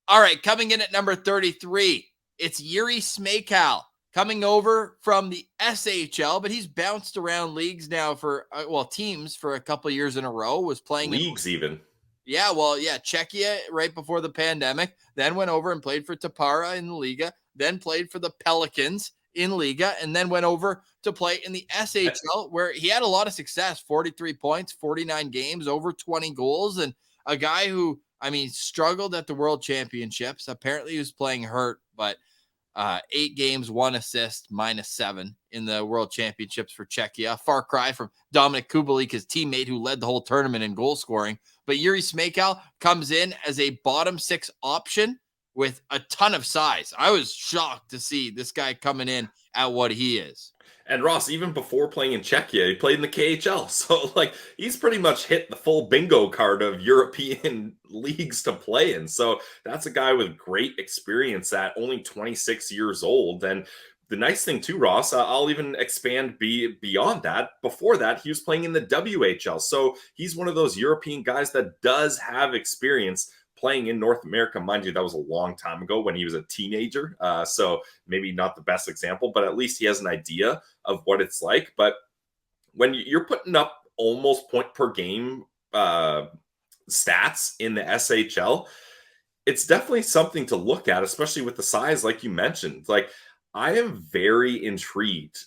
All right, coming in at number 33, it's Jiri Smejkal coming over from the SHL, but he's bounced around leagues now for, teams for a couple years in a row, was playing leagues even. Czechia right before the pandemic, then went over and played for Tapara in the Liga, then played for the Pelicans in Liga, and then went over to play in the SHL, where he had a lot of success, 43 points, 49 games, over 20 goals, and a guy who, struggled at the World Championships. Apparently he was playing hurt, but 8 games, 1 assist, -7 in the World Championships for Czechia. Far cry from Dominik Kubalik, his teammate who led the whole tournament in goal scoring. But Jiri Smejkal comes in as a bottom 6 option with a ton of size. I was shocked to see this guy coming in at what he is. And Ross, even before playing in Czechia, he played in the KHL. So, he's pretty much hit the full bingo card of European leagues to play in. So, that's a guy with great experience at only 26 years old. And the nice thing, too, Ross, I'll even expand beyond that. Before that, he was playing in the WHL. So, he's one of those European guys that does have experience playing in North America. Mind you, that was a long time ago when he was a teenager. So maybe not the best example, but at least he has an idea of what it's like. But when you're putting up almost point per game stats in the SHL, it's definitely something to look at, especially with the size, like you mentioned. I am very intrigued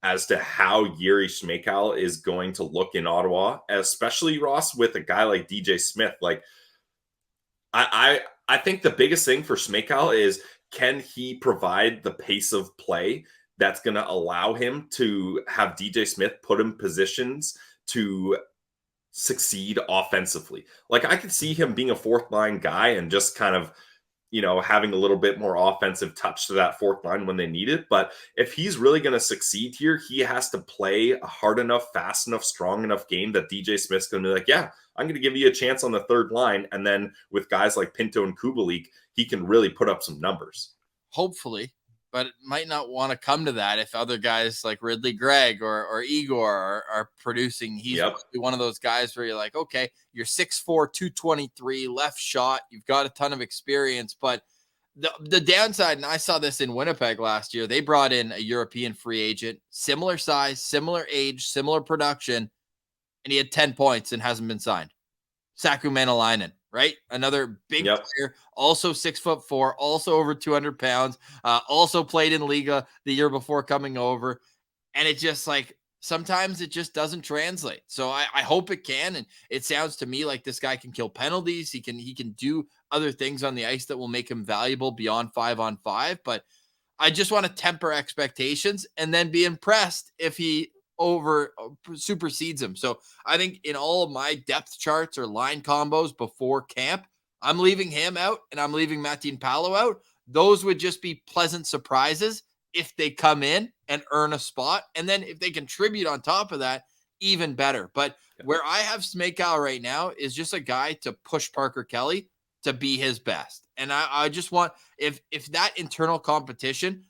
as to how Jiri Smejkal is going to look in Ottawa, especially, Ross, with a guy like DJ Smith. I think the biggest thing for Smejkal is, can he provide the pace of play that's going to allow him to have DJ Smith put in positions to succeed offensively? I could see him being a fourth line guy and just kind of, having a little bit more offensive touch to that fourth line when they need it. But if he's really going to succeed here, he has to play a hard enough, fast enough, strong enough game that DJ Smith's going to be like, yeah, I'm going to give you a chance on the third line. And then with guys like Pinto and Kubalik, he can really put up some numbers. Hopefully, but it might not want to come to that if other guys like Ridley Gregg or Igor are producing. He's one of those guys where you're like, okay, you're 6'4", 223, left shot. You've got a ton of experience, but the downside, and I saw this in Winnipeg last year, they brought in a European free agent, similar size, similar age, similar production, and he had 10 points and hasn't been signed. Saku Manalainen, right? Another big player, also 6'4", also over 200 pounds, also played in Liga the year before coming over. And it just sometimes it just doesn't translate. So I hope it can. And it sounds to me like this guy can kill penalties. He can do other things on the ice that will make him valuable beyond 5-on-5. But I just want to temper expectations and then be impressed if he supersedes him. So I think in all of my depth charts or line combos before camp, I'm leaving him out and I'm leaving Matin Palo out. Those would just be pleasant surprises if they come in and earn a spot. And then if they contribute on top of that, even better. But where I have Smejkal right now is just a guy to push Parker Kelly to be his best. And I just want, if that internal competition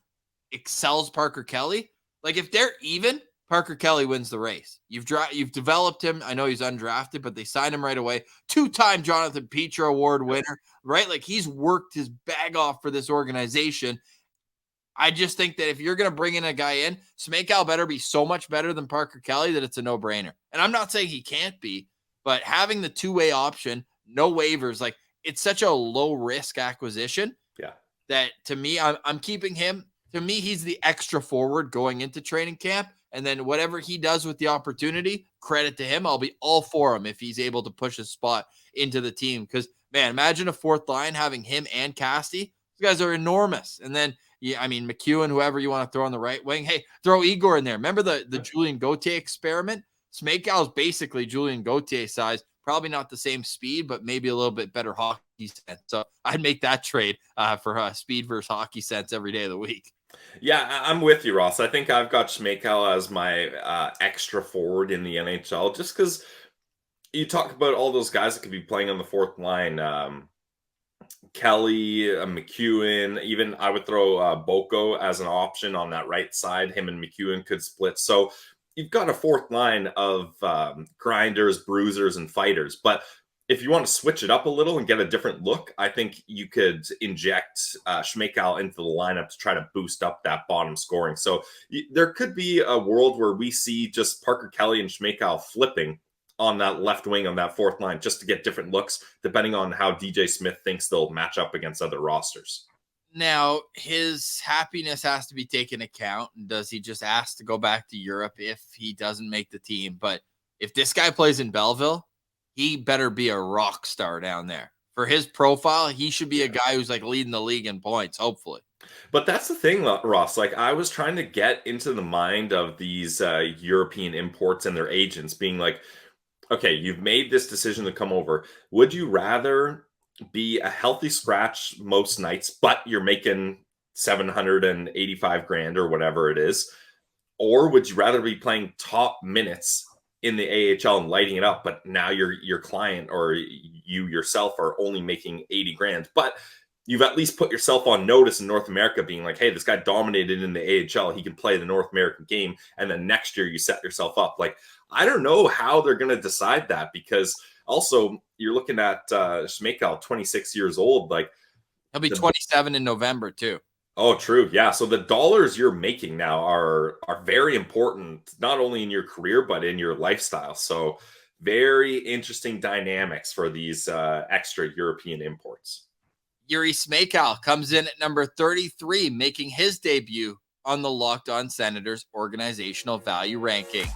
excels Parker Kelly, if they're even, Parker Kelly wins the race. You've developed him. I know he's undrafted, but they signed him right away. 2-time Jonathan Petra Award winner, right? He's worked his bag off for this organization. I just think that if you're going to bring in a guy in, Smejkal better be so much better than Parker Kelly that it's a no-brainer. And I'm not saying he can't be, but having the two-way option, no waivers, it's such a low-risk acquisition that to me, I'm keeping him. To me, he's the extra forward going into training camp. And then whatever he does with the opportunity, credit to him. I'll be all for him if he's able to push his spot into the team. Because, man, imagine a fourth line having him and Casty. These guys are enormous. And then, McEwen, whoever you want to throw on the right wing. Hey, throw Igor in there. Remember the Julien Gauthier experiment? Smejkal is basically Julien Gauthier size. Probably not the same speed, but maybe a little bit better hockey sense. So I'd make that trade for speed versus hockey sense every day of the week. Yeah, I'm with you, Ross. I think I've got Smejkal as my extra forward in the NHL, just because you talk about all those guys that could be playing on the fourth line. Kelly, McEwen, even I would throw Boko as an option on that right side. Him and McEwen could split. So you've got a fourth line of grinders, bruisers, and fighters. But if you want to switch it up a little and get a different look, I think you could inject Smejkal into the lineup to try to boost up that bottom scoring. So there could be a world where we see just Parker Kelly and Smejkal flipping on that left wing on that fourth line just to get different looks, depending on how DJ Smith thinks they'll match up against other rosters. Now, his happiness has to be taken account. And does he just ask to go back to Europe if he doesn't make the team? But if this guy plays in Belleville, he better be a rock star down there. For his profile, he should be a guy who's like leading the league in points, hopefully. But that's the thing, Ross. Like, I was trying to get into the mind of these European imports and their agents being like, okay, you've made this decision to come over. Would you rather be a healthy scratch most nights, but you're making 785 grand or whatever it is? Or would you rather be playing top minutes in the AHL and lighting it up, but now your client or you yourself are only making 80 grand, but you've at least put yourself on notice in North America being like, hey, this guy dominated in the AHL. He can play the North American game. And then next year you set yourself up. Like, I don't know how they're going to decide that, because also you're looking at Smejkal, 26 years old. Like, he'll be 27 in November too. Oh, true. Yeah. So the dollars you're making now are very important, not only in your career, but in your lifestyle. So very interesting dynamics for these extra European imports. Jiri Smejkal comes in at number 33, making his debut on the Locked On Senators organizational value rankings.